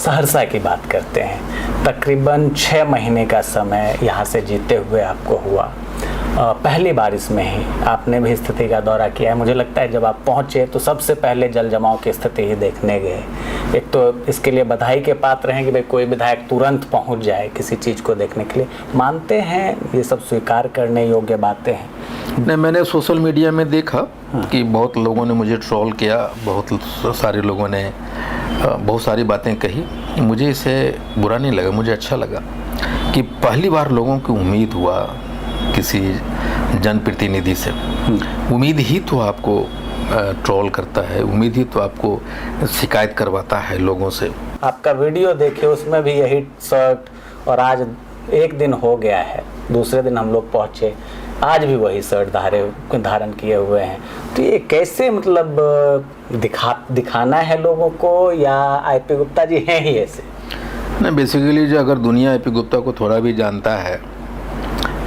सहरसा की बात करते हैं। तकरीबन 6 महीने का समय यहाँ से जीते हुए आपको हुआ। पहली बारिश में ही आपने भी स्थिति का दौरा किया है। मुझे लगता है जब आप पहुँचे तो सबसे पहले जल जमाव की स्थिति ही देखने गए। एक तो इसके लिए बधाई के पात्र हैं कि भाई कोई विधायक तुरंत पहुँच जाए किसी चीज़ को देखने के लिए। मानते हैं ये सब स्वीकार करने योग्य बातें हैं? नहीं, मैंने सोशल मीडिया में देखा कि बहुत लोगों ने मुझे ट्रोल किया, बहुत सारे लोगों ने बहुत सारी बातें कही। मुझे इसे बुरा नहीं लगा, मुझे अच्छा लगा कि पहली बार लोगों की उम्मीद हुआ किसी जनप्रतिनिधि से। उम्मीद ही तो आपको ट्रोल करता है, उम्मीद ही तो आपको शिकायत करवाता है लोगों से। आपका वीडियो देखे उसमें भी यही शर्ट, और आज एक दिन हो गया है, दूसरे दिन हम लोग पहुँचे, आज भी वही शर्ट धारण किए हुए हैं। तो ये कैसे मतलब दिखाना है लोगों को, या आईपी गुप्ता जी हैं ही ऐसे? नहीं, बेसिकली जो अगर दुनिया आईपी गुप्ता को थोड़ा भी जानता है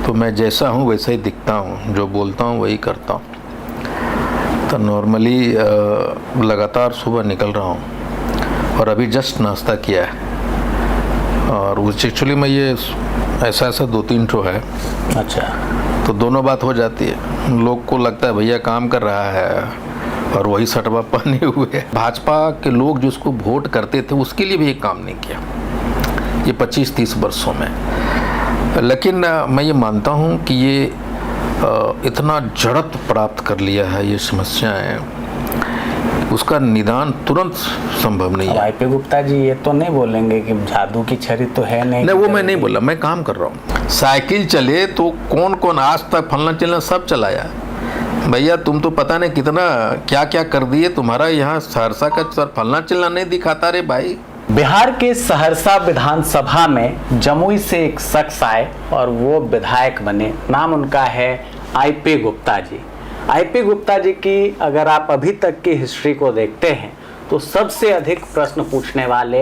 तो मैं जैसा हूँ वैसा ही दिखता हूँ, जो बोलता हूँ वही करता हूँ। तो नॉर्मली लगातार सुबह निकल रहा हूँ और अभी जस्ट नाश्ता किया है। और उस एक्चुअली में ये ऐसा 2-3 ठो है। अच्छा। तो दोनों बात हो जाती है। लोग को लगता है भैया काम कर रहा है और वही सटवा पहने हुए है। भाजपा के लोग जो उसको वोट करते थे उसके लिए भी एक काम नहीं किया ये 25-30 वर्षों में। लेकिन मैं ये मानता हूँ कि ये इतना जड़त प्राप्त कर लिया है ये समस्याएं, उसका निदान तुरंत संभव नहीं है। आईपी गुप्ता जी ये तो नहीं बोलेंगे कि जादू की छड़ी तो है नहीं? नहीं, वो मैं नहीं बोला, मैं काम कर रहा हूँ। साइकिल चले तो कौन कौन आज तक फलना चलना सब चलाया। भैया तुम तो पता नहीं कितना क्या क्या कर दिए, तुम्हारा यहाँ सहरसा का सर फलना चलना नहीं दिखाता रे भाई। बिहार के सहरसा विधानसभा में जमुई से एक शख्स आए और वो विधायक बने। नाम उनका है आईपी गुप्ता जी। आईपी गुप्ता जी की अगर आप अभी तक की हिस्ट्री को देखते हैं तो सबसे अधिक प्रश्न पूछने वाले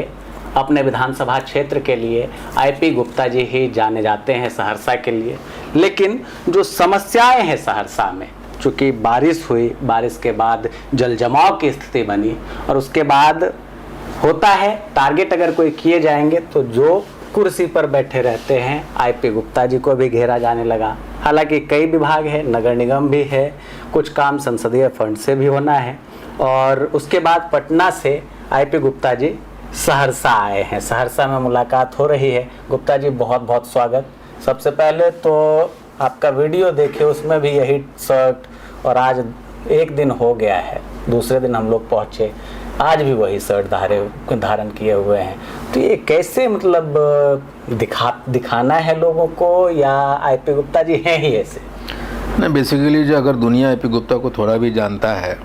अपने विधानसभा क्षेत्र के लिए आईपी गुप्ता जी ही जाने जाते हैं सहरसा के लिए। लेकिन जो समस्याएं हैं सहरसा में, चूँकि बारिश हुई, बारिश के बाद जल जमाव की स्थिति बनी और उसके बाद होता है टारगेट अगर कोई किए जाएंगे तो जो कुर्सी पर बैठे रहते हैं आईपी गुप्ता जी को भी घेरा जाने लगा। हालांकि कई विभाग है, नगर निगम भी है, कुछ काम संसदीय फंड से भी होना है। और उसके बाद पटना से आईपी गुप्ता जी सहरसा आए हैं। सहरसा में मुलाकात हो रही है। गुप्ता जी बहुत बहुत स्वागत। सबसे पहले तो आपका वीडियो देखे उसमें भी यही शर्ट, और आज एक दिन हो गया है, दूसरे दिन हम लोग पहुँचे, आज भी वही शर्ट धारण किए हुए हैं। तो ये कैसे मतलब दिखाना है लोगों को, या आईपी गुप्ता जी हैं ही ऐसे? नहीं, बेसिकली जो अगर दुनिया आईपी गुप्ता को थोड़ा भी जानता है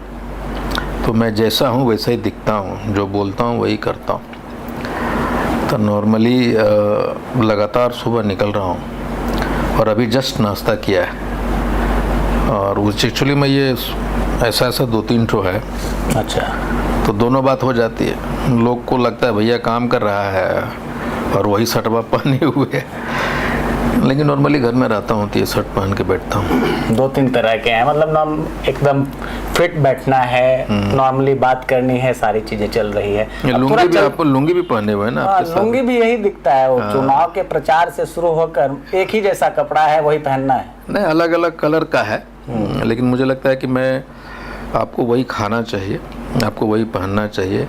तो मैं जैसा हूँ वैसा ही दिखता हूँ, जो बोलता हूँ वही करता हूँ। तो नॉर्मली लगातार सुबह निकल रहा हूँ और अभी जस्ट नाश्ता किया है। और उस एक्चुअली में ये ऐसा 2-3 ठो है। अच्छा। तो दोनों बात हो जाती है। लोग को लगता है भैया काम कर रहा है और वही शर्टवा पहने हुए है। लेकिन नॉर्मली घर में रहता हूँ तो ये शर्ट पहन के बैठता हूँ। 2-3 तरह के हैं, मतलब एकदम फिट बैठना है, नॉर्मली बात करनी है, सारी चीजें चल रही है। लुंगी भी आपको लुंगी भी पहने हुए है ना? लुंगी भी यही दिखता है। वो चुनाव के प्रचार से शुरू होकर एक ही जैसा कपड़ा है, वही पहनना है। नहीं, अलग अलग कलर का है। लेकिन मुझे लगता है कि मैं आपको वही खाना चाहिए, आपको वही पहनना चाहिए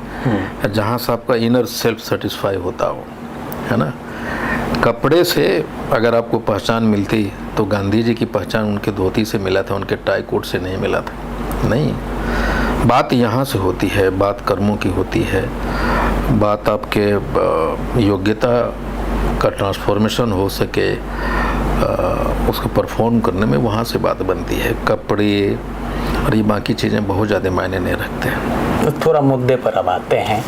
जहाँ से आपका इनर सेल्फ सेटिस्फाई होता हो, है ना। कपड़े से अगर आपको पहचान मिलती तो गांधी जी की पहचान उनके धोती से मिला था, उनके टाई कोट से नहीं मिला था। नहीं, बात यहाँ से होती है, बात कर्मों की होती है, बात आपके योग्यता का ट्रांसफॉर्मेशन हो सके, उसको परफॉर्म करने में वहाँ से बात बनती है। कपड़े और ये बाकी चीज़ें बहुत ज़्यादा मायने नहीं रखते हैं। तो थोड़ा मुद्दे पर अब आते हैं।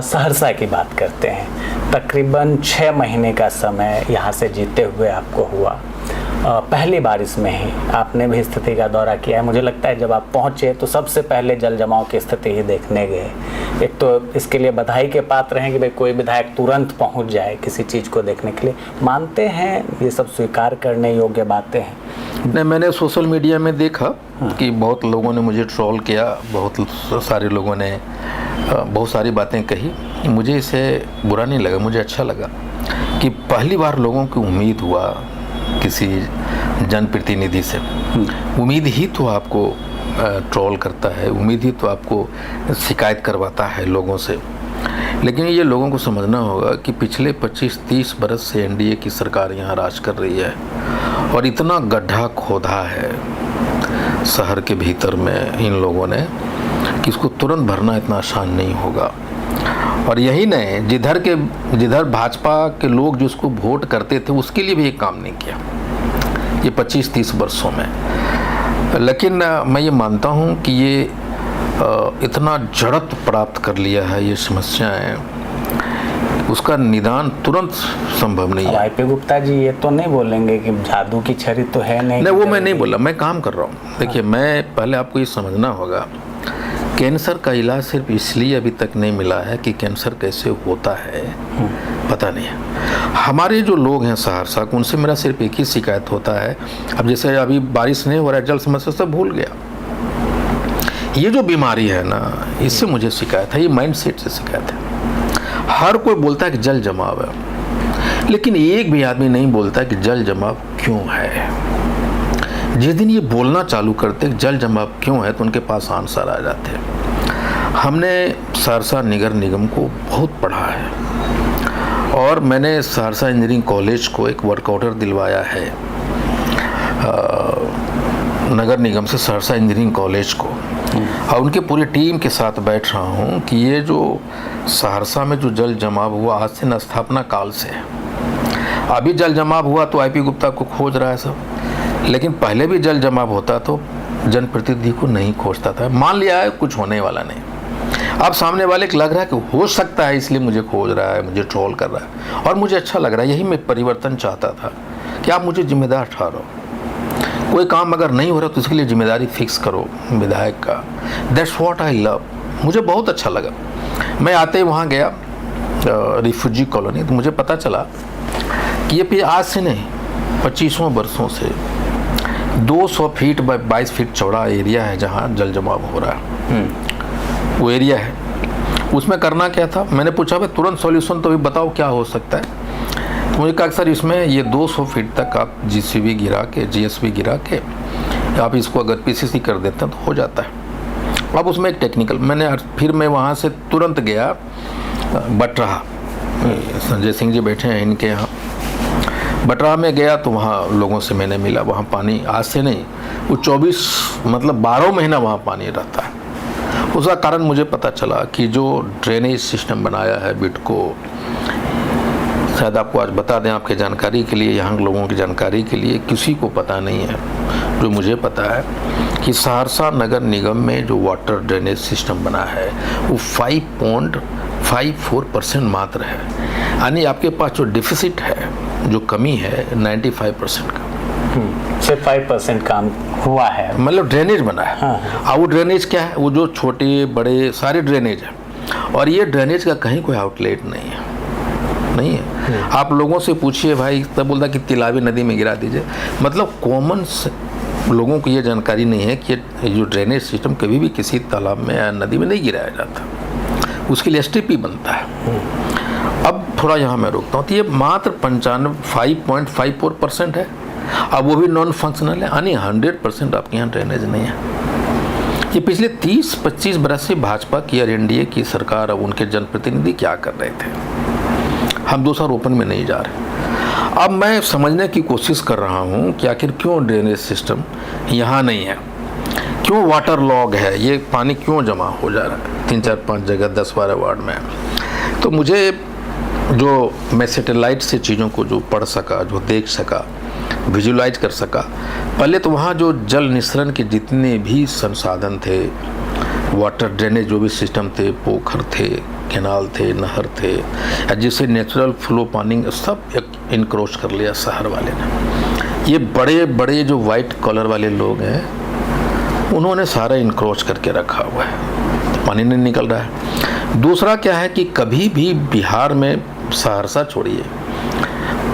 सहरसा की बात करते हैं। तकरीबन 6 महीने का समय यहाँ से जीते हुए आपको हुआ। पहली बारिश में ही आपने भी स्थिति का दौरा किया है। मुझे लगता है जब आप पहुँचे तो सबसे पहले जल जमाव की स्थिति ही देखने गए। एक तो इसके लिए बधाई के पात्र हैं कि भाई कोई विधायक तुरंत पहुँच जाए किसी चीज़ को देखने के लिए। मानते हैं ये सब स्वीकार करने योग्य बातें हैं? नहीं, मैंने सोशल मीडिया में देखा कि बहुत लोगों ने मुझे ट्रोल किया, बहुत सारे लोगों ने बहुत सारी बातें कही। मुझे इसे बुरा नहीं लगा, मुझे अच्छा लगा कि पहली बार लोगों की उम्मीद हुआ किसी जनप्रतिनिधि से। उम्मीद ही तो आपको ट्रोल करता है, उम्मीद ही तो आपको शिकायत करवाता है लोगों से। लेकिन ये लोगों को समझना होगा कि पिछले 25-30 बरस से एनडीए की सरकार यहाँ राज कर रही है और इतना गड्ढा खोदा है शहर के भीतर में इन लोगों ने कि इसको तुरंत भरना इतना आसान नहीं होगा। और यही नहीं, जिधर भाजपा के लोग जो उसको वोट करते थे उसके लिए भी ये काम नहीं किया ये 25-30 वर्षों में। लेकिन मैं ये मानता हूँ कि ये इतना जड़त प्राप्त कर लिया है ये समस्याएं, उसका निदान तुरंत संभव नहीं है। आईपी गुप्ता जी ये तो नहीं बोलेंगे कि जादू की छड़ी तो है नहीं? नहीं, वो मैं नहीं बोला, मैं काम कर रहा हूँ। देखिए, मैं पहले आपको ये समझना होगा, कैंसर का इलाज सिर्फ इसलिए अभी तक नहीं मिला है कि कैंसर कैसे होता है पता नहीं है। हमारे जो लोग हैं सहरसा को, उनसे मेरा सिर्फ एक ही शिकायत होता है, अब जैसे अभी बारिश नहीं हो रहा है, जल समस्या से भूल गया। ये जो बीमारी है ना, इससे मुझे शिकायत है, ये माइंडसेट से शिकायत है। हर कोई बोलता है कि जल जमाव है, लेकिन एक भी आदमी नहीं बोलता कि जल जमाव क्यों है। जिस दिन ये बोलना चालू करते जल जमाव क्यों है तो उनके पास आंसर आ जाते हैं। हमने सहरसा नगर निगम को बहुत पढ़ा है और मैंने सहरसा इंजीनियरिंग कॉलेज को एक वर्क ऑर्डर दिलवाया है नगर निगम से सहरसा इंजीनियरिंग कॉलेज को, और उनके पूरी टीम के साथ बैठ रहा हूँ कि ये जो सहरसा में जो जल जमाव हुआ आज से स्थापना काल से, अभी जल जमाव हुआ तो आईपी गुप्ता को खोज रहा है सब, लेकिन पहले भी जल जमाव होता तो जनप्रतिनिधि को नहीं खोजता था। मान लिया है कुछ होने वाला नहीं, अब सामने वाले को लग रहा है कि हो सकता है इसलिए मुझे खोज रहा है, मुझे ट्रोल कर रहा है, और मुझे अच्छा लग रहा है। यही मैं परिवर्तन चाहता था कि आप मुझे जिम्मेदार ठहराओ, कोई काम अगर नहीं हो रहा तो उसके लिए जिम्मेदारी फिक्स करो विधायक का। That's what I love. मुझे बहुत अच्छा लगा। मैं आते ही वहाँ गया रिफ्यूजी कॉलोनी, तो मुझे पता चला कि ये आज से नहीं 25 वर्षों से 200 फीट बाय 22 फीट चौड़ा एरिया है जहाँ जल जमाव हो रहा है। वो एरिया है, उसमें करना क्या था, मैंने पूछा भाई तुरंत सॉल्यूशन तो भी बताओ क्या हो सकता है। मुझे कहा सर इसमें ये 200 फीट तक आप जीसीबी गिरा के, जीएसबी गिरा के आप इसको अगर पीसीसी कर देते हैं तो हो जाता है। अब उसमें एक टेक्निकल, फिर मैं वहाँ से तुरंत गया बटरा, संजय सिंह जी बैठे हैं इनके यहाँ, बटरा में गया तो वहाँ लोगों से मैंने मिला। वहाँ पानी आज से नहीं, वो 12 महीना वहाँ पानी रहता है। उसका कारण मुझे पता चला कि जो ड्रेनेज सिस्टम बनाया है बिटको, शायद आपको आज बता दें आपके जानकारी के लिए, यहाँ लोगों की जानकारी के लिए, किसी को पता नहीं है, जो मुझे पता है कि सहरसा नगर निगम में जो वाटर ड्रेनेज सिस्टम बना है वो 5.54% मात्र है। यानी आपके पास जो डिफिसिट है, जो कमी है 95% का, सिर्फ 5% काम हुआ है, मतलब ड्रेनेज बना है। हाँ। वो ड्रेनेज क्या है, वो जो छोटे बड़े सारे ड्रेनेज है, और ये ड्रेनेज का कहीं कोई आउटलेट नहीं है। आप लोगों से पूछिए भाई, तब बोलता कि तिलावी नदी में गिरा दीजिए। मतलब कॉमन लोगों को ये जानकारी नहीं है कि जो ड्रेनेज सिस्टम कभी भी किसी तालाब में या नदी में नहीं गिराया जाता, उसके लिए एसटीपी बनता है। अब थोड़ा यहाँ मैं रोकता हूँ, तो ये मात्र 5.54% है, अब वो भी नॉन फंक्शनल है, यानी 100% आपके यहाँ ड्रेनेज नहीं है। ये पिछले 30-25 बरस से भाजपा की और एनडीए की सरकार, अब उनके जनप्रतिनिधि क्या कर रहे थे, हम दोषारोपण में नहीं जा रहे। अब मैं समझने की कोशिश कर रहा हूँ कि आखिर क्यों ड्रेनेज सिस्टम यहाँ नहीं है, क्यों वाटर लॉग है, ये पानी क्यों जमा हो जा रहा है 3-4-5 जगह 10-12 वार्ड में। तो मुझे जो मैं सैटेलाइट से चीज़ों को जो पढ़ सका, जो देख सका, विजुलाइज कर सका, पहले तो वहाँ जो जल निस्सरण के जितने भी संसाधन थे, वाटर ड्रेनेज जो भी सिस्टम थे, पोखर थे, कैनाल थे, नहर थे, जिससे नेचुरल फ्लो पानी सब इनक्रोच कर लिया शहर वाले ने। ये बड़े बड़े जो वाइट कॉलर वाले लोग हैं, उन्होंने सारा इनक्रोच करके रखा हुआ है, तो पानी नहीं निकल रहा है। दूसरा क्या है कि कभी भी बिहार में, सहरसा छोड़िए,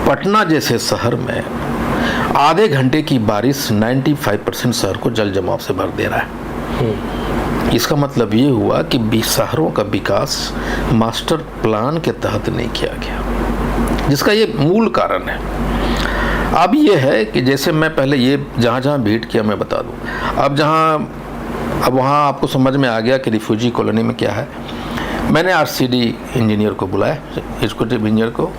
पटना जैसे शहर में आधे घंटे की बारिश 95% शहर को जल जमाव से भर दे रहा है। इसका मतलब ये हुआ कि शहरों का विकास मास्टर प्लान के तहत नहीं किया गया, जिसका ये मूल कारण है। अब ये है कि जैसे मैं पहले ये जहाँ जहाँ भेंट किया मैं बता दूँ, अब वहाँ आपको समझ में आ गया कि रिफ्यूजी कॉलोनी में क्या है। मैंने आरसीडी इंजीनियर को बुलाया, एग्जीक्यूटिव इंजीनियर को।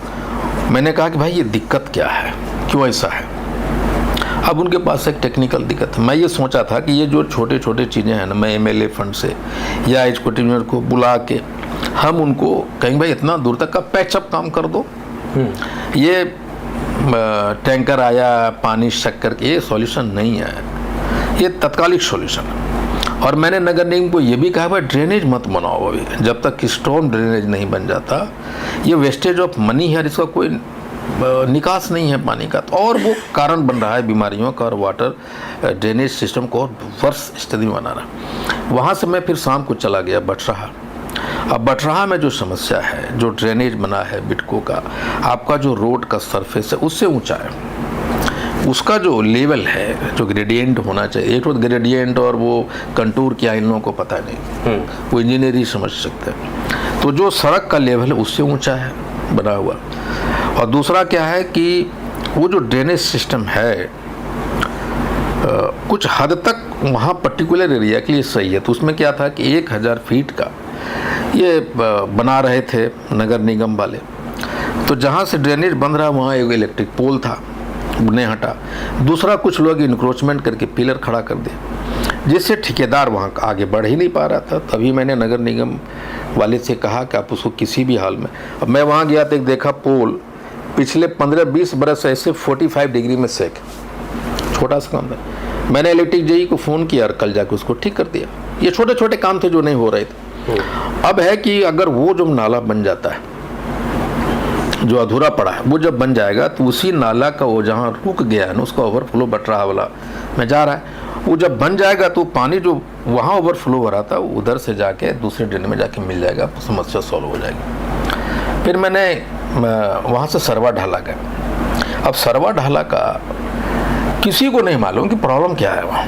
मैंने कहा कि भाई ये दिक्कत क्या है, क्यों ऐसा है। अब उनके पास एक टेक्निकल दिक्कत है। मैं ये सोचा था कि ये जो छोटे छोटे चीज़ें हैं ना, मैं एमएलए फंड से या एग्जीक्यूटिव इंजीनियर को बुला के हम उनको कहेंगे भाई इतना दूर तक का पैचअप काम कर दो। ये टैंकर आया, पानी शक्कर, ये सॉल्यूशन नहीं है, ये तत्कालिक सॉल्यूशन है। और मैंने नगर निगम को ये भी कहा भाई ड्रेनेज मत बनाओ अभी, जब तक स्टॉर्म ड्रेनेज नहीं बन जाता। ये वेस्टेज ऑफ मनी है, इसका कोई निकास नहीं है पानी का, तो और वो कारण बन रहा है बीमारियों का, और वाटर ड्रेनेज सिस्टम को वर्ष स्थिति में बना रहा। वहाँ से मैं फिर शाम को चला गया बटराहा। अब बटराहा में जो समस्या है, जो ड्रेनेज बना है बिटको का, आपका जो रोड का सरफेस है उससे ऊंचा है, उसका जो लेवल है, जो ग्रेडियंट होना चाहिए, एक तो ग्रेडियंट और वो कंटूर क्या इन लोगों को पता नहीं, वो इंजीनियर ही समझ सकते हैं। तो जो सड़क का लेवल है उससे ऊंचा है बना हुआ। और दूसरा क्या है कि वो जो ड्रेनेज सिस्टम है कुछ हद तक वहाँ पर्टिकुलर एरिया के लिए सही है। तो उसमें क्या था कि 1000 फीट का ये बना रहे थे नगर निगम वाले। तो जहाँ से ड्रेनेज बन रहा वहाँ एक इलेक्ट्रिक पोल था, उन्हें हटा। दूसरा कुछ लोग इंक्रोचमेंट करके पिलर खड़ा कर दिए, जिससे ठेकेदार वहाँ आगे बढ़ ही नहीं पा रहा था। तभी मैंने नगर निगम वाले से कहा कि आप उसको किसी भी हाल में, अब मैं वहाँ गया तो देखा पोल पिछले 15-20 बरस ऐसे 45 डिग्री में सेक, छोटा सा काम था। मैंने इलेक्ट्रिक जेई को फ़ोन किया और कल जाकर उसको ठीक कर दिया। ये छोटे छोटे काम थे जो नहीं हो रहे थे। अब है कि अगर वो जो नाला बन जाता है, जो अधूरा पड़ा है, वो जब बन जाएगा तो उसी नाला का वो जहाँ रुक गया है ना, उसका ओवरफ्लो बटराहा वाला में जा रहा है, वो जब बन जाएगा तो पानी जो वहाँ ओवरफ्लो हो रहा था उधर से जाके दूसरे ड्रेन में जाके मिल जाएगा, समस्या सॉल्व हो जाएगी। फिर मैंने वहाँ से सरवा ढाला गया। अब सरवा ढाला का किसी को नहीं मालूम कि प्रॉब्लम क्या है वहाँ।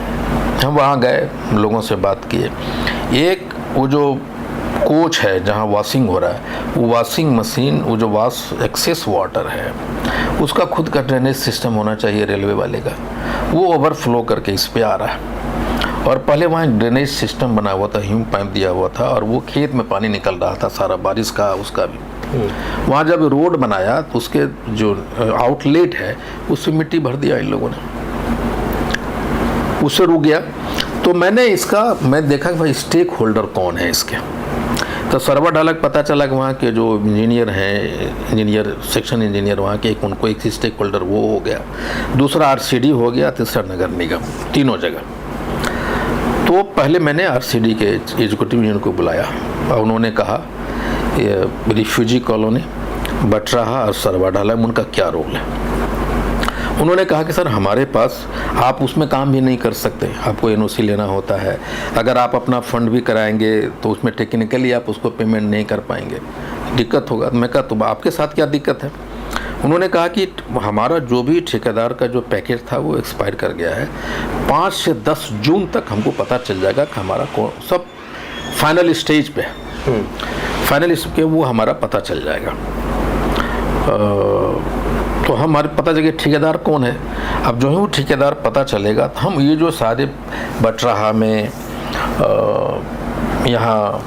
हम वहाँ गए, लोगों से बात किए। एक वो जो कोच है जहाँ वॉशिंग हो रहा है, वो वॉशिंग मशीन, वो जो वॉश एक्सेस वाटर है उसका खुद का ड्रेनेज सिस्टम होना चाहिए रेलवे वाले का, वो ओवरफ्लो करके इस पे आ रहा है। और पहले वहाँ ड्रेनेज सिस्टम बना हुआ था, ह्यूम पाइप दिया हुआ था, और वो खेत में पानी निकल रहा था सारा, बारिश का उसका भी। वहाँ जब रोड बनाया तो उसके जो आउटलेट है उससे मिट्टी भर दिया इन लोगों ने, उससे रुक गया। तो मैं देखा कि भाई स्टेक होल्डर कौन है इसके। तो सरवा ढाला पता चला कि वहाँ के जो इंजीनियर हैं, इंजीनियर सेक्शन इंजीनियर वहाँ के, उनको एक स्टेक होल्डर वो हो गया, दूसरा आरसीडी हो गया, तीसरा नगर निगम, तीनों जगह। तो पहले मैंने आरसीडी के एग्जीक्यूटिव इंजीनियर को बुलाया और उन्होंने कहा रिफ्यूजी कॉलोनी बटराहा और सरवा ढाला में उनका क्या रोल है। उन्होंने कहा कि सर हमारे पास आप उसमें काम भी नहीं कर सकते, आपको एनओसी लेना होता है, अगर आप अपना फंड भी कराएंगे तो उसमें टेक्निकली आप उसको पेमेंट नहीं कर पाएंगे, दिक्कत होगा। मैं कहा तो आपके साथ क्या दिक्कत है। उन्होंने कहा कि हमारा जो भी ठेकेदार का जो पैकेज था वो एक्सपायर कर गया है, 5 से 10 जून तक हमको पता चल जाएगा कि हमारा सब फाइनल स्टेज पे, फाइनल स्टेज पे वो हमारा पता चल जाएगा। तो हमारे पता चले ठेकेदार कौन है। अब जो है वो ठेकेदार पता चलेगा तो हम ये जो सारे बटराहा में यहाँ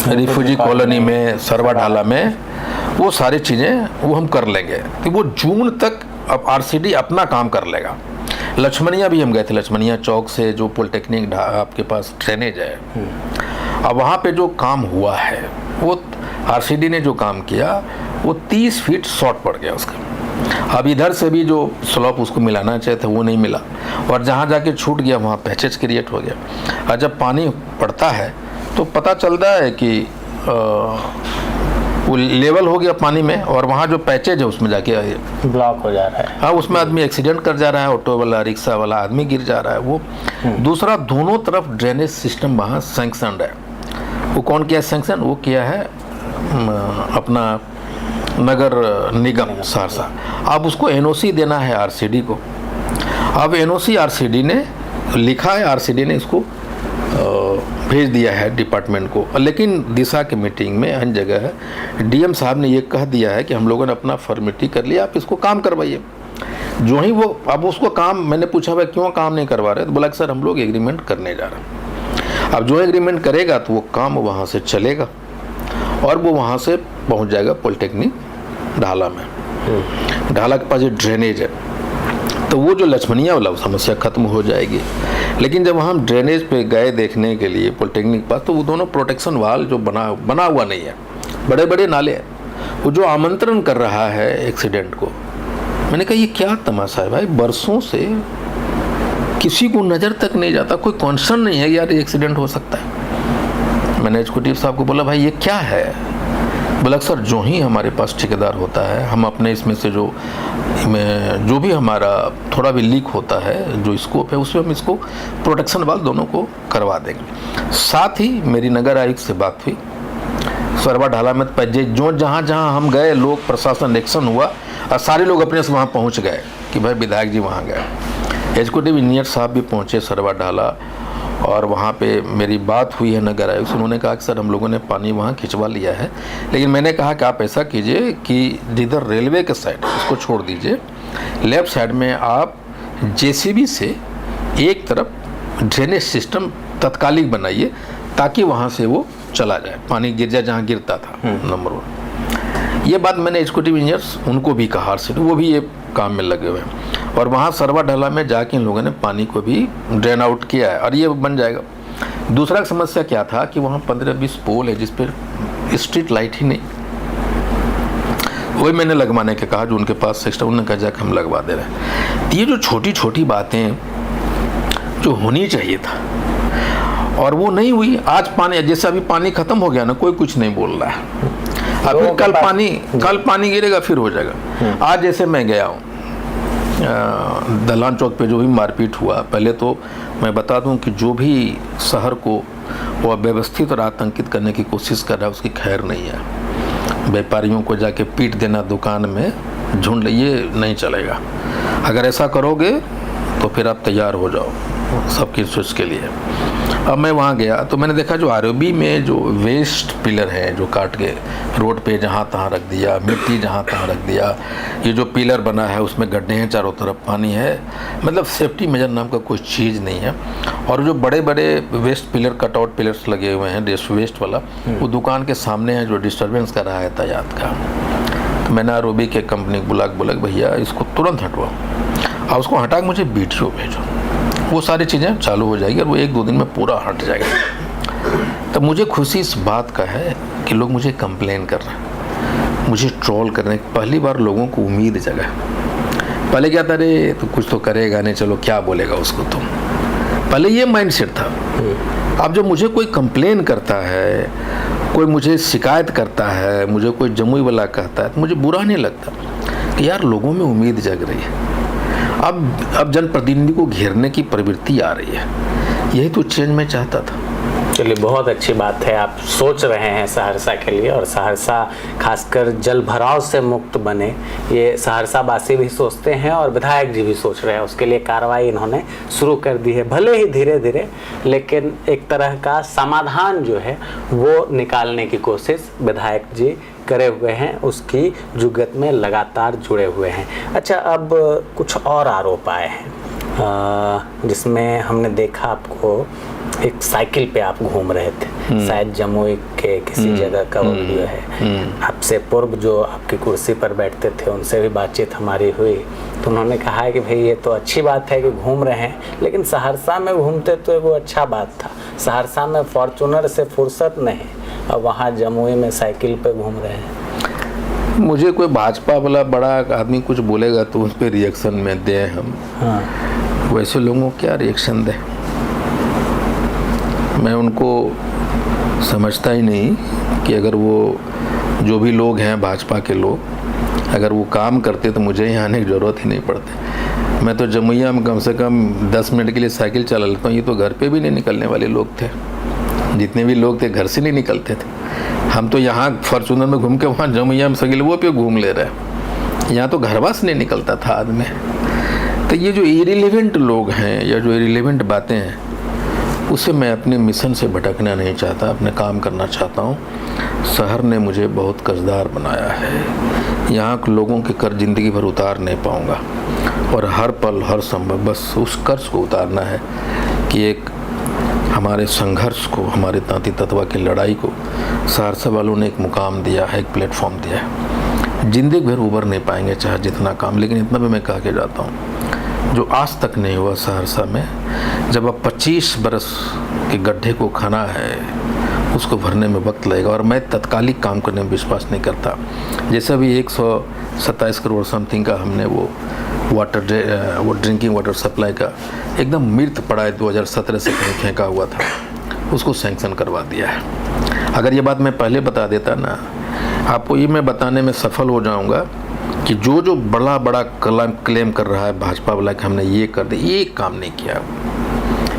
रिफ्यूजी कॉलोनी में, सरवा ढाला में, वो सारी चीज़ें वो हम कर लेंगे। तो वो जून तक अब आरसीडी अपना काम कर लेगा। लक्ष्मणिया भी हम गए थे, लक्ष्मणिया चौक से जो पॉलिटेक्निक आपके पास ड्रेनेज है, अब वहाँ पे जो काम हुआ है वो आरसीडी ने जो काम किया वो 30 फीट शॉर्ट पड़ गया उसका। अब इधर से भी जो स्लॉप उसको मिलाना चाहिए था वो नहीं मिला, और जहाँ जाके छूट गया वहाँ पैचेज क्रिएट हो गया। और जब पानी पड़ता है तो पता चलता है कि वो लेवल हो गया पानी में, और वहाँ जो पैचेज है उसमें जाके ब्लॉक हो जा रहा है। हाँ, उसमें आदमी एक्सीडेंट कर जा रहा है, ऑटो वाला, रिक्शा वाला आदमी गिर जा रहा है वो। दूसरा दोनों तरफ ड्रेनेज सिस्टम वहाँ सैंक्शन है। वो कौन किया सैंक्शन? वो किया है अपना नगर निगम सहरसा। अब उसको एनओसी देना है आरसीडी को। अब एनओसी आरसीडी ने लिखा है, आरसीडी ने इसको भेज दिया है डिपार्टमेंट को, लेकिन दिशा की मीटिंग में अन्य जगह है डीएम साहब ने ये कह दिया है कि हम लोगों ने अपना फॉर्मेलिटी कर लिया, आप इसको काम करवाइए। जो ही वो अब उसको काम, मैंने पूछा भाई क्यों काम नहीं करवा रहे, तो बोला कि सर हम लोग एग्रीमेंट करने जा रहे हैं। अब जो एग्रीमेंट करेगा तो वो काम वहाँ से चलेगा और वो वहाँ से पहुँच जाएगा पॉलिटेक्निक ढाला में। ढाला के पास जो ड्रेनेज है तो वो जो लक्ष्मणिया वाला समस्या खत्म हो जाएगी। लेकिन जब हम ड्रेनेज पे गए देखने के लिए पॉलिटेक्निक पास, तो वो दोनों प्रोटेक्शन वाल जो बना हुआ नहीं है, बड़े बड़े नाले हैं, वो जो आमंत्रण कर रहा है एक्सीडेंट को। मैंने कहा ये क्या तमाशा है भाई, बरसों से किसी को नज़र तक नहीं जाता, कोई कॉन्सर्न नहीं है यार एक्सीडेंट हो सकता है। मैंने एग्जीक्यूटिव साहब को बोला भाई ये क्या है, बोला सर जो ही हमारे पास ठेकेदार होता है हम अपने इसमें से जो भी हमारा थोड़ा भी लीक होता है जो स्कोप है उसमें हम इसको प्रोटेक्शन वाल दोनों को करवा देंगे। साथ ही मेरी नगर आयुक्त से बात हुई, सरवा ढाला में जो जहाँ जहाँ हम गए लोग प्रशासन एक्शन हुआ और सारे लोग अपने से वहाँ पहुँच गए कि भाई विधायक जी वहाँ गए। एग्जीक्यूटिव इंजीनियर साहब भी पहुँचे सरवा ढाला और वहाँ पे मेरी बात हुई है नगर आयुक्त से। उन्होंने कहा कि सर हम लोगों ने पानी वहाँ खिंचवा लिया है, लेकिन मैंने कहा कि आप ऐसा कीजिए कि जिधर रेलवे के साइड उसको छोड़ दीजिए, लेफ्ट साइड में आप जेसीबी से एक तरफ ड्रेनेज सिस्टम तत्कालिक बनाइए ताकि वहाँ से वो चला जाए, पानी गिर जाए जहाँ गिरता था। नंबर 1 ये बात मैंने एग्जीक्यूटिव इंजीनियर्स उनको भी कहा, वो भी ये काम में लगे हुए हैं और वहाँ सरवा ढाला में जाके इन लोगों ने पानी को भी ड्रेन आउट किया है और ये बन जाएगा। दूसरा समस्या क्या था कि वहाँ 15-20 पोल है जिस पर स्ट्रीट लाइट ही नहीं, वही मैंने लगवाने के कहा जो उनके पास सिस्टम, उन्होंने कहा जाकर हम लगवा दे रहे हैं। ये जो छोटी छोटी बातें जो होनी चाहिए था और वो नहीं हुई। आज पानी, जैसे अभी पानी खत्म हो गया ना, कोई कुछ नहीं बोल रहा है, अब फिर कल पानी गिरेगा फिर हो जाएगा। आज जैसे मैं गया हूँ दलान चौक पे जो भी मारपीट हुआ, पहले तो मैं बता दूं कि जो भी शहर को वो व्यवस्थित और आतंकित करने की कोशिश कर रहा है उसकी खैर नहीं है। व्यापारियों को जाके पीट देना दुकान में झुंड, ये नहीं चलेगा। अगर ऐसा करोगे तो फिर आप तैयार हो जाओ सबकी सोच के लिए। अब मैं वहाँ गया तो मैंने देखा जो आरओबी में जो वेस्ट पिलर है जो काट के रोड पे जहाँ तहाँ रख दिया, मिट्टी जहाँ तहाँ रख दिया, ये जो पिलर बना है उसमें गड्ढे हैं, चारों तरफ पानी है, मतलब सेफ्टी मेजर नाम का कोई चीज़ नहीं है। और जो बड़े बड़े वेस्ट पिलर, कटआउट पिलर्स लगे हुए हैं वेस्ट वाला, वो दुकान के सामने है जो डिस्टर्बेंस कर रहा है यातायात का। तो मैंने आरओबी के कंपनी को बुला भैया इसको तुरंत हटवाओ और उसको हटा के मुझे वीडियो भेजो, वो सारी चीज़ें चालू हो जाएगी और वो 1-2 दिन में पूरा हट जाएगा। तब मुझे खुशी इस बात का है कि लोग मुझे कंप्लेन कर रहे हैं, मुझे ट्रोल कर रहे हैं। पहली बार लोगों को उम्मीद जगा। पहले क्या था, अरे तो कुछ तो करेगा नहीं, चलो क्या बोलेगा उसको तुम, पहले ये माइंडसेट था। अब जब मुझे कोई कंप्लेन करता है, कोई मुझे शिकायत करता है, मुझे कोई जमुई वाला कहता है तो मुझे बुरा नहीं लगता कि यार लोगों में उम्मीद जग रही है। अब जनप्रतिनिधि को घेरने की प्रवृत्ति आ रही है, यही तो चेंज मैं चाहता था। चलिए बहुत अच्छी बात है, आप सोच रहे हैं सहरसा के लिए और सहरसा खासकर जल भराव से मुक्त बने, ये सहरसा वासी भी सोचते हैं और विधायक जी भी सोच रहे हैं। उसके लिए कार्रवाई इन्होंने शुरू कर दी है, भले ही धीरे धीरे, लेकिन एक तरह का समाधान जो है वो निकालने की कोशिश विधायक जी करे हुए हैं, उसकी जुगत में लगातार जुड़े हुए हैं। अच्छा, अब कुछ और आरोप आए हैं जिसमें हमने देखा आपको एक साइकिल पे आप घूम रहे थे, शायद जमुई के किसी जगह का वो वीडियो है। आपसे पूर्व जो आपकी कुर्सी पर बैठते थे उनसे भी बातचीत हमारी हुई तो उन्होंने कहा है कि भाई ये तो अच्छी बात है कि घूम रहे हैं, लेकिन सहरसा में घूमते तो वो अच्छा बात था, सहरसा में फॉर्चूनर से फुर्सत नहीं और वहाँ जमुई में साइकिल पे घूम रहे हैं। मुझे कोई भाजपा वाला बड़ा आदमी कुछ बोलेगा तो उस पर रिएक्शन में दें हम। हाँ। वैसे लोगों को क्या रिएक्शन दें, मैं उनको समझता ही नहीं कि अगर वो जो भी लोग हैं भाजपा के लोग अगर वो काम करते तो मुझे यहाँ आने की ज़रूरत ही नहीं पड़ती। मैं तो जमुइया में कम से कम 10 मिनट के लिए साइकिल चला लेता हूँ, ये तो घर पे भी नहीं निकलने वाले लोग थे, जितने भी लोग थे घर से नहीं निकलते थे। हम तो यहाँ फॉर्चूनर में घूम के वहाँ जमुइया में साइकिल वो पे घूम ले रहे हैं, यहाँ तो घरवास नहीं निकलता था आदमी। तो ये जो इरिलेवेंट लोग हैं या जो इरिलेवेंट बातें हैं, उसे मैं अपने मिशन से भटकना नहीं चाहता, अपने काम करना चाहता हूँ। शहर ने मुझे बहुत कर्जदार बनाया है, यहाँ के लोगों के कर्ज ज़िंदगी भर उतार नहीं पाऊँगा, और हर पल हर संभव बस उस कर्ज को उतारना है कि एक हमारे संघर्ष को, हमारे तांती तत्वा की लड़ाई को सहरसा वालों ने एक मुकाम दिया है, एक प्लेटफॉर्म दिया है। जिंदगी भर उबर नहीं पाएंगे चाहे जितना काम, लेकिन इतना भी मैं कह के जाता हूँ जो आज तक नहीं हुआ सहरसा में। जब अब 25 बरस के गड्ढे को खाना है, उसको भरने में वक्त लगेगा, और मैं तत्कालिक काम करने में विश्वास नहीं करता। जैसे अभी 127 करोड़ समथिंग का हमने वो ड्रिंकिंग वाटर सप्लाई का एकदम मृत पड़ा है, 2017 से कहीं फेंका हुआ था, उसको सैंक्शन करवा दिया है। अगर ये बात मैं पहले बता देता ना, आपको ये मैं बताने में सफल हो जाऊंगा कि जो बड़ा क्लेम कर रहा है भाजपा वाला कि हमने ये कर दिया, ये काम नहीं किया।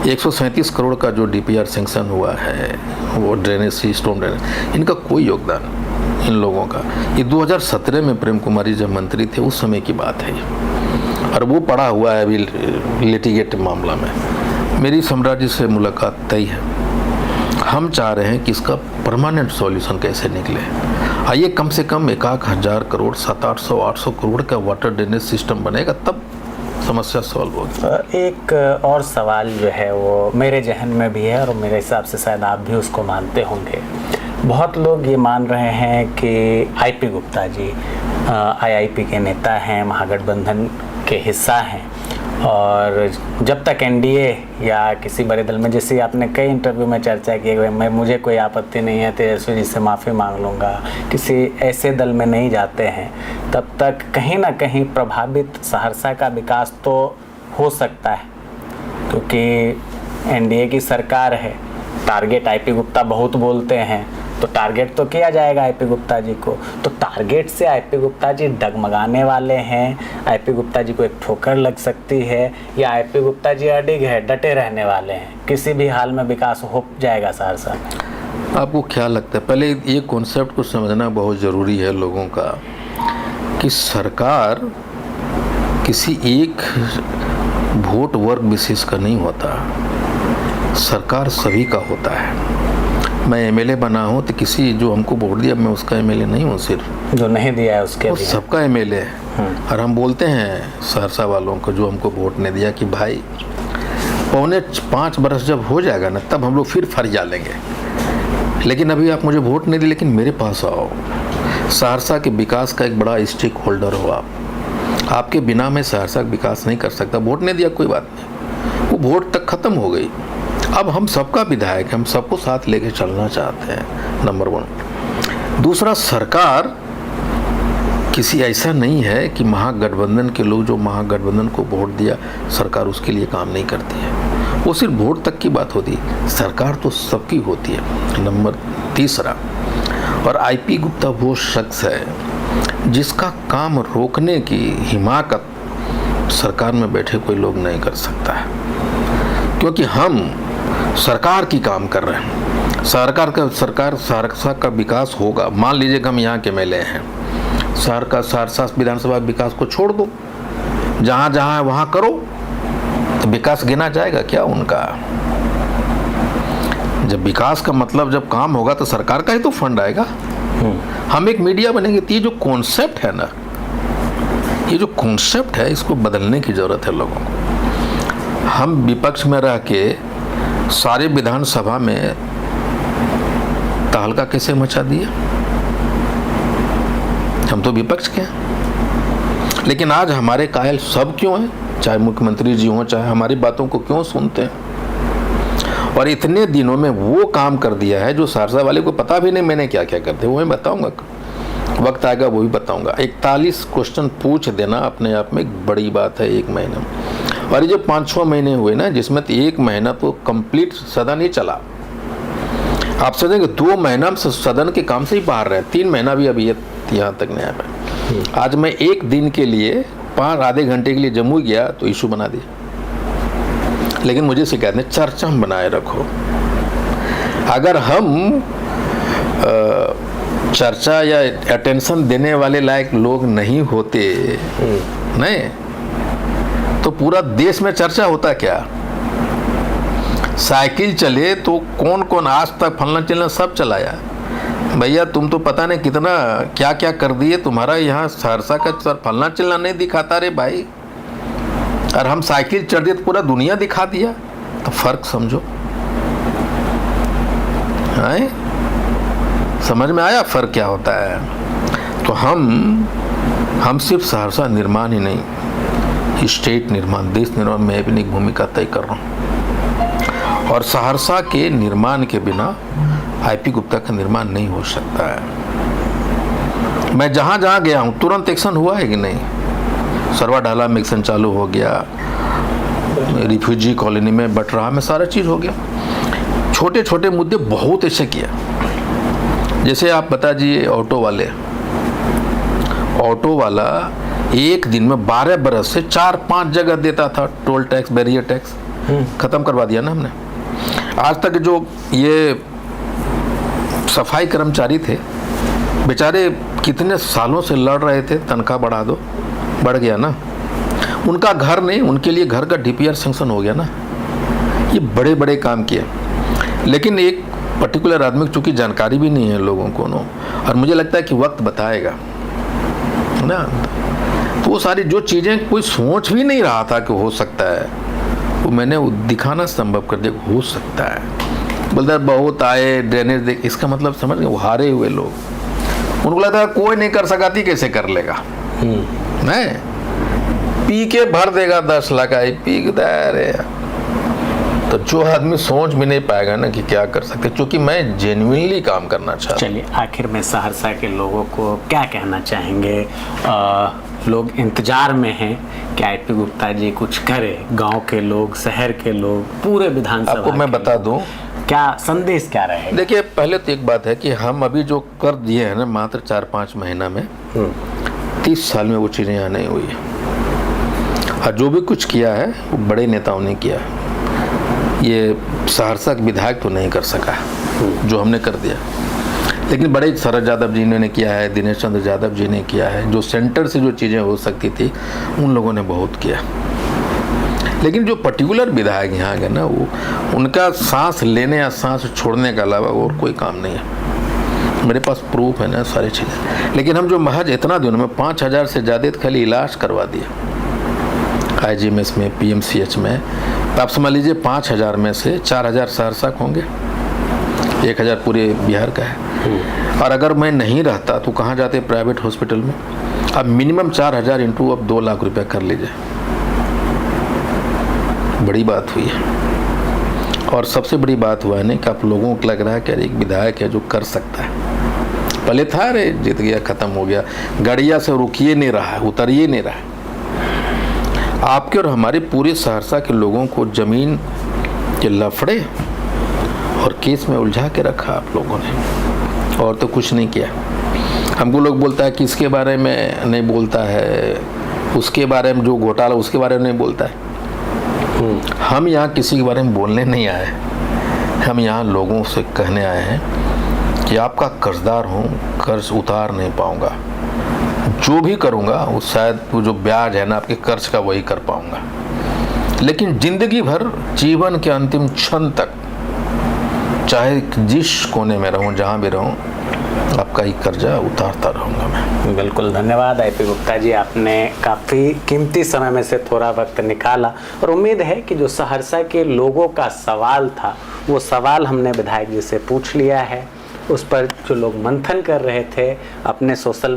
137 करोड़ का जो DPR सैंक्शन हुआ है, वो ड्रेनेज स्टोन ड्रेनेज, इनका कोई योगदान इन लोगों का। ये 2017 में प्रेम कुमारी जब मंत्री थे उस समय की बात है, और वो पड़ा हुआ है अभी लिटिगेट मामला में। मेरी सम्राट जी से मुलाकात तय है। हम चाह रहे हैं कि इसका परमानेंट सॉल्यूशन कैसे निकले। आइए कम से कम 1,000 करोड़ 700-800 करोड़ का वाटर ड्रेनेज सिस्टम बनेगा, तब समस्या सॉल्व होगी। एक और सवाल जो है वो मेरे जहन में भी है, और मेरे हिसाब से शायद आप भी उसको मानते होंगे। बहुत लोग ये मान रहे हैं कि IP गुप्ता जी IIP के नेता हैं, महागठबंधन के हिस्सा हैं, और जब तक NDA या किसी बड़े दल में, जैसे आपने कई इंटरव्यू में चर्चा की है, मुझे कोई आपत्ति नहीं है, तेजस्वी जी से माफ़ी मांग लूँगा, किसी ऐसे दल में नहीं जाते हैं, तब तक कहीं ना कहीं प्रभावित सहरसा का विकास तो हो सकता है, क्योंकि NDA की सरकार है। टारगेट IP गुप्ता बहुत बोलते हैं, तो टारगेट तो किया जाएगा IP गुप्ता जी को। तो टारगेट से IP गुप्ता जी डगमगाने वाले हैं, IP गुप्ता जी को एक ठोकर लग सकती है, या IP गुप्ता जी अडिग है, डटे रहने वाले हैं, किसी भी हाल में विकास हो जाएगा सहरसा में? आपको क्या लगता है, पहले ये कॉन्सेप्ट को समझना बहुत ज़रूरी है लोगों का, कि सरकार किसी एक वोट वर्ग विशेष का नहीं होता, सरकार सभी का होता है। मैं MLA बना हूँ तो किसी जो हमको वोट दिया मैं उसका MLA नहीं हूँ, सिर्फ जो नहीं दिया है उसके भी सबका MLA है। और हम बोलते हैं सहरसा वालों को जो हमको वोट नहीं दिया कि भाई 4.5 बरस जब हो जाएगा ना, तब हम लोग फिर फरिया लेंगे, लेकिन अभी आप मुझे वोट नहीं दी, लेकिन मेरे पास आओ। सहरसा के विकास का एक बड़ा स्टेक होल्डर हो आप। आपके बिना मैं सहरसा का विकास नहीं कर सकता। वोट नहीं दिया कोई बात नहीं, वो वोट तक खत्म हो गई। अब हम सबका विधायक, हम सबको साथ लेके चलना चाहते हैं, नंबर 1। दूसरा, सरकार किसी ऐसा नहीं है कि महागठबंधन के लोग जो महागठबंधन को वोट दिया, सरकार उसके लिए काम नहीं करती है। वो सिर्फ वोट तक की बात होती है, सरकार तो सबकी होती है। नंबर 3, और IP गुप्ता वो शख्स है जिसका काम रोकने की हिमाकत सरकार में बैठे कोई लोग नहीं कर सकता है, क्योंकि हम सरकार की काम कर रहे हैं। सरकार सहरसा का विकास होगा। मान लीजिए कि हम यहाँ के MLA हैं, सहरसा विधानसभा विकास को छोड़ दो, जहाँ जहाँ है वहाँ करो, तो विकास गिना जाएगा क्या उनका? जब विकास का मतलब जब काम होगा तो सरकार का ही तो फंड आएगा। हम एक मीडिया बनेंगे। तो ये जो कॉन्सेप्ट है ना, ये जो कॉन्सेप्ट है, इसको बदलने की ज़रूरत है लोगों को। हम विपक्ष में रह के सारे विधानसभा में तहलका कैसे मचा दिए? हम तो विपक्ष के हैं, लेकिन आज हमारे कायल सब क्यों हैं? चाहे मुख्यमंत्री जी हों, चाहे हमारी बातों को क्यों सुनते हैं? और इतने दिनों में वो काम कर दिया है जो सहरसा वाले को पता भी नहीं मैंने क्या क्या करते, वो मैं बताऊंगा, वक्त आएगा वो भी बताऊंगा। 41 क्वेश्चन पूछ देना अपने आप में एक बड़ी बात है 1 महीने में। और ये जो 5-6 महीने हुए ना, जिसमें 1 महीना तो कंप्लीट सदन ही चला। आप समझेंगे 2 महीना हम सदन के काम से ही बाहर रहे, 3 महीना भी अभी यहाँ तक नहीं आया। आज मैं 1 दिन के लिए आधे घंटे के लिए जम्मू गया तो इशू बना दिया। लेकिन मुझे शिकायत नहीं, चर्चा हम बनाए रखो। अगर हम चर्चा या अटेंशन देने वाले लायक लोग नहीं होते, नहीं तो पूरा देश में चर्चा होता क्या? साइकिल चले तो कौन कौन आज तक फलना चिलना सब चलाया। भैया तुम तो पता नहीं कितना क्या क्या कर दिए, तुम्हारा यहाँ सहरसा का सर फलना चिलना नहीं दिखाता रे भाई, और हम साइकिल चढ़ दिए तो पूरा दुनिया दिखा दिया। तो फर्क समझो, है समझ में आया फर्क क्या होता है? तो हम सिर्फ सहरसा निर्माण ही नहीं, स्टेट निर्माण, देश निर्माण में अपनी भूमिका तय कर रहा हूँ। और सहरसा के निर्माण के बिना आईपी गुप्ता का निर्माण नहीं हो सकता है। मैं जहाँ जहाँ गया हूँ तुरंत एक्शन हुआ है कि नहीं? सरवा ढाला में एक्शन चालू हो गया, रिफ्यूजी कॉलोनी में बटराहा में सारा चीज़ हो गया। छोटे छोटे मुद्दे बहुत ऐसे किया। जैसे आप बता दीजिए ऑटो वाला एक दिन में 12 बरस से 4-5 जगह देता था टोल टैक्स, बैरियर टैक्स, खत्म करवा दिया ना हमने। आज तक जो ये सफाई कर्मचारी थे बेचारे कितने सालों से लड़ रहे थे, तनख्वाह बढ़ा दो, बढ़ गया ना। उनका घर नहीं, उनके लिए घर का डीपीआर सैंक्शन हो गया ना। ये बड़े बड़े काम किए, लेकिन एक पर्टिकुलर आदमी को चूँकि जानकारी भी नहीं है लोगों को नो, और मुझे लगता है कि वक्त बताएगा ना। तो वो सारी जो चीज़ें कोई सोच भी नहीं रहा था कि हो सकता है, वो मैंने दिखाना संभव कर दिया हो सकता है। बोलते बहुत आए ड्रेनेज देख, इसका मतलब समझ गए वो हारे हुए लोग। उनको लगता है कोई नहीं कर सका थी, कैसे कर लेगा, नहीं पी के भर देगा 10 लाख आई पी के। अरे तो जो आदमी सोच भी नहीं पाएगा ना कि क्या कर सकते, क्योंकि मैं जेन्युइनली काम करना चाहता हूँ। चलिए आखिर में सहरसा के लोगों को क्या कहना चाहेंगे? लोग इंतजार में हैं कि आईपी गुप्ता जी कुछ करे, गांव के लोग, शहर के लोग, पूरे विधानसभा आपको मैं बता दूं क्या संदेश क्या रहेगा? देखिए पहले तो एक बात है कि हम अभी जो कर दिए हैं ना मात्र 4-5 महीना में, 30 साल में वो चीज़ें यहाँ नहीं हुई है। और जो भी कुछ किया है वो बड़े नेताओं ने किया है। ये सहरसा के विधायक तो नहीं कर सका जो हमने कर दिया, लेकिन बड़े शरद यादव जी ने किया है, दिनेश चंद्र यादव जी ने किया है। जो सेंटर से जो चीज़ें हो सकती थी उन लोगों ने बहुत किया। लेकिन जो पर्टिकुलर विधायक यहाँ गए ना, वो उनका सांस लेने या सांस छोड़ने के अलावा और कोई काम नहीं है। मेरे पास प्रूफ है ना सारी चीज़ें। लेकिन हम जो महज इतना दिनों में 5000 से ज़्यादा खाली इलाज करवा दिया IGMS में, PMCH में। तो आप समझ लीजिए 5000 में से 4000 सहरसा के होंगे, 1000 पूरे बिहार का है। और अगर मैं नहीं रहता तो कहाँ जाते? प्राइवेट हॉस्पिटल में। अब मिनिमम 4000 इंटू अब 2 लाख रुपया कर लीजिए, बड़ी बात हुई है। और सबसे बड़ी बात हुआ है नहीं कि आप लोगों को लग रहा है कि एक विधायक है जो कर सकता है। पहले था अरे जीत गया खत्म हो गया, गड़िया से रुकिए नहीं रहा है, उतरिए नहीं रहा है। आपके और हमारे पूरे सहरसा के लोगों को जमीन के लफड़े और केस में उलझा के रखा आप लोगों ने, और तो कुछ नहीं किया। हमको लोग बोलता है कि इसके बारे में नहीं बोलता है, उसके बारे में जो घोटाला उसके बारे में नहीं बोलता है। हम यहाँ किसी के बारे में बोलने नहीं आए, हम यहाँ लोगों से कहने आए हैं कि आपका कर्जदार हूँ, कर्ज उतार नहीं पाऊँगा, जो भी करूँगा वो शायद वो जो ब्याज है ना आपके कर्ज का वही कर पाऊँगा। लेकिन जिंदगी भर, जीवन के अंतिम क्षण तक, चाहे जिस कोने में रहूं, जहां भी रहूं, आपका ही कर्जा उतारता रहूंगा मैं। बिल्कुल, धन्यवाद आईपी गुप्ता जी, आपने काफ़ी कीमती समय में से थोड़ा वक्त निकाला। और उम्मीद है कि जो सहरसा के लोगों का सवाल था वो सवाल हमने विधायक जी से पूछ लिया है। उस पर जो लोग मंथन कर रहे थे, अपने सोशल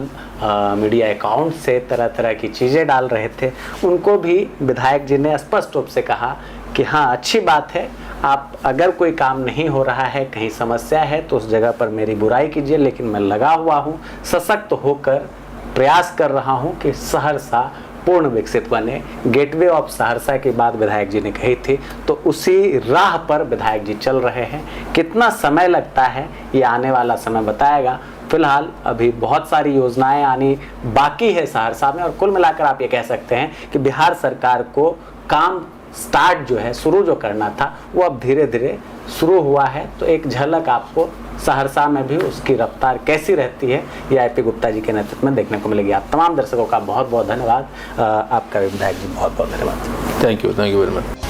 मीडिया अकाउंट से तरह तरह की चीज़ें डाल रहे थे, उनको भी विधायक जी ने स्पष्ट रूप से कहा कि हाँ अच्छी बात है, आप अगर कोई काम नहीं हो रहा है, कहीं समस्या है तो उस जगह पर मेरी बुराई कीजिए, लेकिन मैं लगा हुआ हूँ, सशक्त होकर प्रयास कर रहा हूँ कि सहरसा पूर्ण विकसित बने। गेटवे ऑफ सहरसा की बात विधायक जी ने कही थी, तो उसी राह पर विधायक जी चल रहे हैं। कितना समय लगता है ये आने वाला समय बताएगा। फिलहाल अभी बहुत सारी योजनाएं आनी बाकी है सहरसा में, और कुल मिलाकर आप ये कह सकते हैं कि बिहार सरकार को काम स्टार्ट जो है, शुरू जो करना था, वो अब धीरे धीरे शुरू हुआ है। तो एक झलक आपको सहरसा में भी उसकी रफ्तार कैसी रहती है, ये आईपी गुप्ता जी के नेतृत्व में देखने को मिलेगी। आप तमाम दर्शकों का बहुत बहुत धन्यवाद। आपका विधायक जी बहुत बहुत धन्यवाद। Thank you very much.